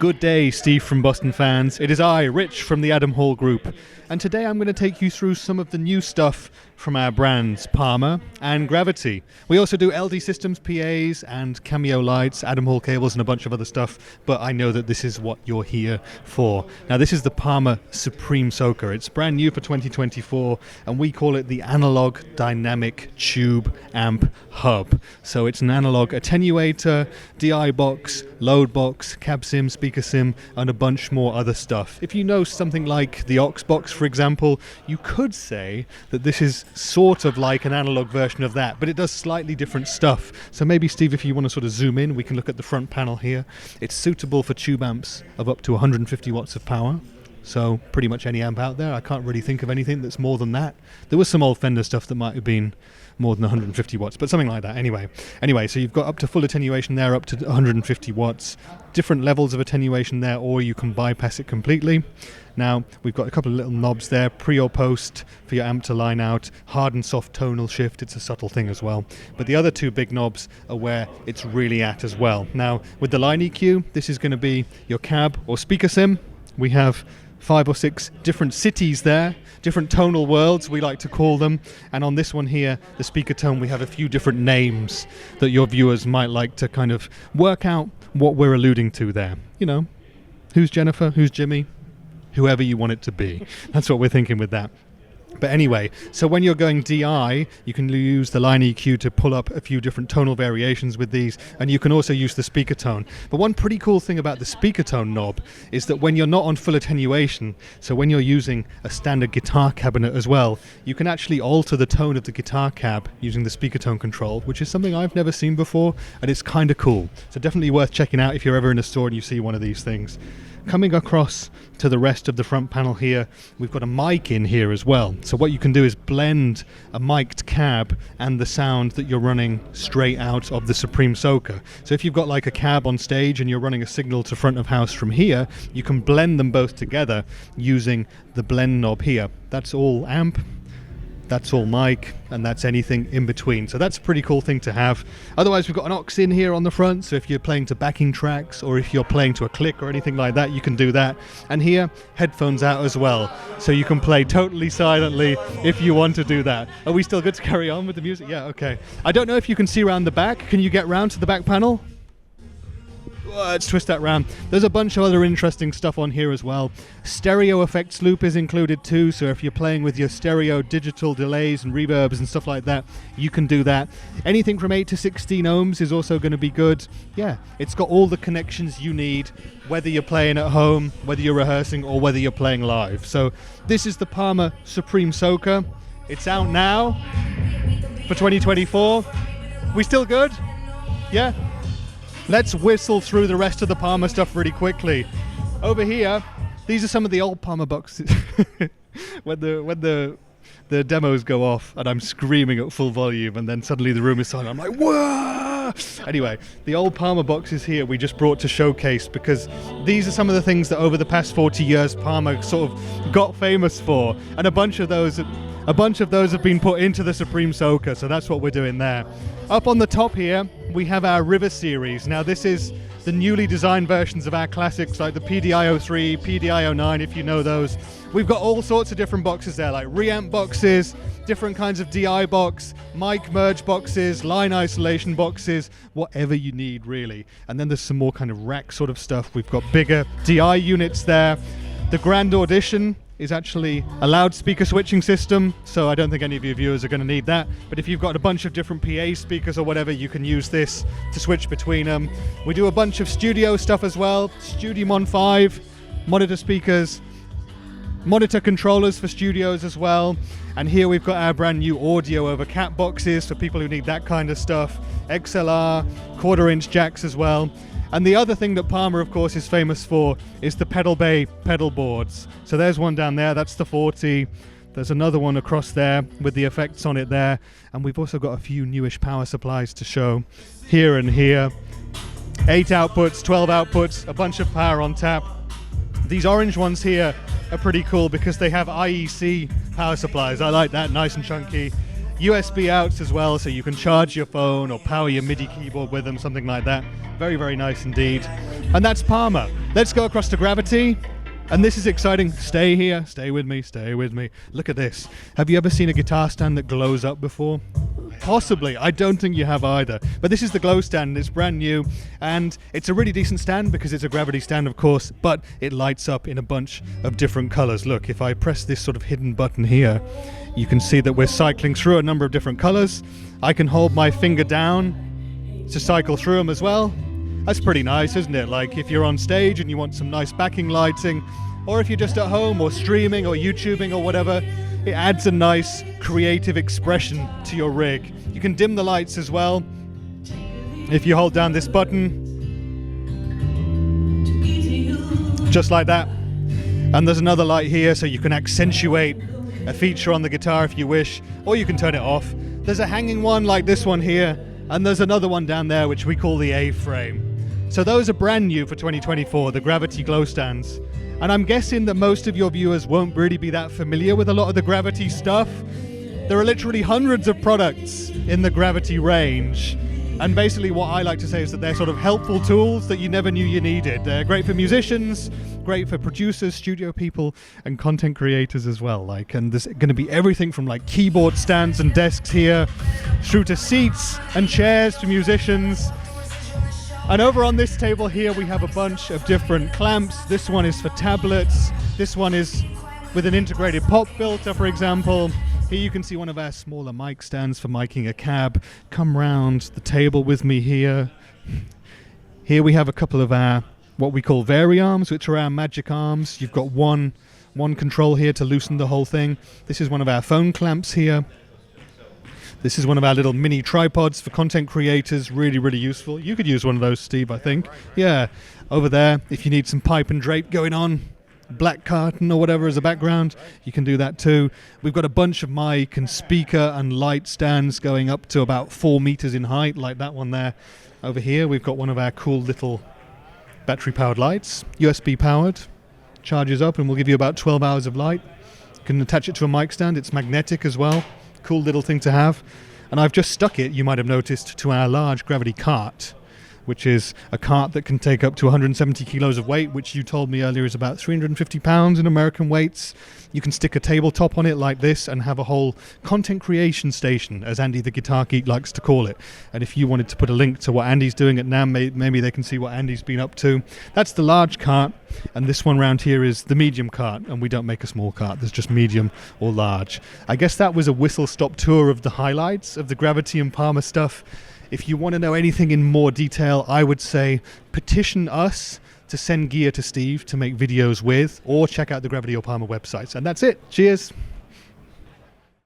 Good day, Steve from Boston Fans. It is I, Rich, from the Adam Hall Group. And today I'm going to take you through some of the new stuff from our brands, Parma and Gravity. We also do LD Systems PAs and Cameo lights, Adam Hall cables and a bunch of other stuff, but I know that this is what you're here for. Now this is the Parma Supreme Soaker. It's brand new for 2024 and we call it the Analog Dynamic Tube Amp Hub. So it's an analog attenuator, DI box, load box, cab sim, speaker sim, and a bunch more other stuff. If you know something like the aux box, for example, you could say that this is sort of like an analog version of that, but it does slightly different stuff. So maybe, Steve, if you want to sort of zoom in, we can look at the front panel here. It's suitable for tube amps of up to 150 watts of power. So pretty much any amp out there. I can't really think of anything that's more than that. There was some old Fender stuff that might have been more than 150 watts, but something like that anyway. So you've got up to full attenuation there, up to 150 watts, different levels of attenuation there, or you can bypass it completely. Now we've got a couple of little knobs there, pre or post for your amp to line out, hard and soft tonal shift. It's a subtle thing as well, but the other two big knobs are where it's really at as well. Now with the line EQ, this is going to be your cab or speaker sim. We have 5 or 6 different cities there, different tonal worlds we like to call them, and on this one here, the speaker tone, we have a few different names that your viewers might like to kind of work out what we're alluding to there. You know, who's Jennifer, who's Jimmy, whoever you want it to be. That's what we're thinking with that. But anyway, so when you're going DI, you can use the line EQ to pull up a few different tonal variations with these, and you can also use the speaker tone. But one pretty cool thing about the speaker tone knob is that when you're not on full attenuation, so when you're using a standard guitar cabinet as well, you can actually alter the tone of the guitar cab using the speaker tone control, which is something I've never seen before, and it's kind of cool. So definitely worth checking out if you're ever in a store and you see one of these things. Coming across to the rest of the front panel here, we've got a mic in here as well. So what you can do is blend a mic'd cab and the sound that you're running straight out of the Supreme Soaker. So if you've got like a cab on stage and you're running a signal to front of house from here, you can blend them both together using the blend knob here. That's all amp, that's all mic, and that's anything in between. So that's a pretty cool thing to have. Otherwise, we've got an aux in here on the front, so if you're playing to backing tracks or if you're playing to a click or anything like that, you can do that. And here, headphones out as well, so you can play totally silently if you want to do that. Are we still good to carry on with the music? Yeah, okay. I don't know if you can see around the back. Can you get round to the back panel? Let's twist that round. There's a bunch of other interesting stuff on here as well. Stereo effects loop is included too, so if you're playing with your stereo digital delays and reverbs and stuff like that, you can do that. Anything from 8 to 16 ohms is also going to be good. Yeah, it's got all the connections you need, whether you're playing at home, whether you're rehearsing, or whether you're playing live. So this is the Parma Supreme Soaker. It's out now for 2024. We still good? Yeah? Let's whistle through the rest of the Parma stuff really quickly. Over here, these are some of the old Parma boxes. when the demos go off and I'm screaming at full volume and then suddenly the room is silent, I'm like, whoa! Anyway, the old Parma boxes here we just brought to showcase because these are some of the things that over the past 40 years Parma sort of got famous for, and a bunch of those have been put into the Supreme Soaker, so that's what we're doing there. Up on the top here, we have our River series. Now this is the newly designed versions of our classics like the PDI-03, PDI-09, if you know those. We've got all sorts of different boxes there, like reamp boxes, different kinds of DI box, mic merge boxes, line isolation boxes, whatever you need really. And then there's some more kind of rack sort of stuff. We've got bigger DI units there. The Grand Audition is actually a loudspeaker switching system, so I don't think any of your viewers are going to need that. But if you've got a bunch of different PA speakers or whatever, you can use this to switch between them. We do a bunch of studio stuff as well. Studiomon 5, monitor speakers, monitor controllers for studios as well. And here we've got our brand new audio over cat boxes for people who need that kind of stuff. XLR, 1/4-inch jacks as well. And the other thing that Parma, of course, is famous for is the pedal bay pedal boards. So there's one down there, that's the 40. There's another one across there with the effects on it there. And we've also got a few newish power supplies to show here and here. 8 outputs, 12 outputs, a bunch of power on tap. These orange ones here are pretty cool because they have IEC power supplies. I like that, nice and chunky. USB outs as well, so you can charge your phone or power your MIDI keyboard with them, something like that. Very, very nice indeed. And that's Parma. Let's go across to Gravity. And this is exciting. Stay here. Stay with me. Stay with me. Look at this. Have you ever seen a guitar stand that glows up before? Possibly. I don't think you have either. But this is the glow stand. It's brand new. And it's a really decent stand because it's a Gravity stand, of course. But it lights up in a bunch of different colors. Look, if I press this sort of hidden button here, you can see that we're cycling through a number of different colors. I can hold my finger down to cycle through them as well. That's pretty nice, isn't it? Like if you're on stage and you want some nice backing lighting, or if you're just at home or streaming or YouTubing or whatever, it adds a nice creative expression to your rig. You can dim the lights as well if you hold down this button, just like that. And there's another light here so you can accentuate a feature on the guitar if you wish, or you can turn it off. There's a hanging one like this one here, and there's another one down there which we call the A-frame. So those are brand new for 2024, the Gravity glow stands. And I'm guessing that most of your viewers won't really be that familiar with a lot of the Gravity stuff. There are literally hundreds of products in the Gravity range. And basically what I like to say is that they're sort of helpful tools that you never knew you needed. They're great for musicians, great for producers, studio people, and content creators as well. And there's going to be everything from like keyboard stands and desks here, through to seats and chairs to musicians. And over on this table here we have a bunch of different clamps. This one is for tablets. This one is with an integrated pop filter, for example. Here you can see one of our smaller mic stands for miking a cab. Come round the table with me here. Here we have a couple of our what we call Vari-arms, which are our magic arms. You've got one control here to loosen the whole thing. This is one of our phone clamps here. This is one of our little mini tripods for content creators, really, really useful. You could use one of those, Steve, I think. Yeah, over there, if you need some pipe and drape going on, black curtain or whatever as a background, you can do that too. We've got a bunch of mic and speaker and light stands going up to about 4 meters in height, like that one there. Over here, we've got one of our cool little battery-powered lights, USB powered, charges up and will give you about 12 hours of light. You can attach it to a mic stand, it's magnetic as well. Cool little thing to have. And I've just stuck it, you might have noticed, to our large Gravity cart, which is a cart that can take up to 170 kilos of weight, which you told me earlier is about 350 pounds in American weights. You can stick a tabletop on it like this and have a whole content creation station, as Andy the Guitar Geek likes to call it. And if you wanted to put a link to what Andy's doing at NAMM, maybe they can see what Andy's been up to. That's the large cart, and this one round here is the medium cart, and we don't make a small cart, there's just medium or large. I guess that was a whistle-stop tour of the highlights of the Gravity and Palmer stuff. If you want to know anything in more detail, I would say petition us to send gear to Steve to make videos with, or check out the Gravity or Palmer websites. And that's it. Cheers.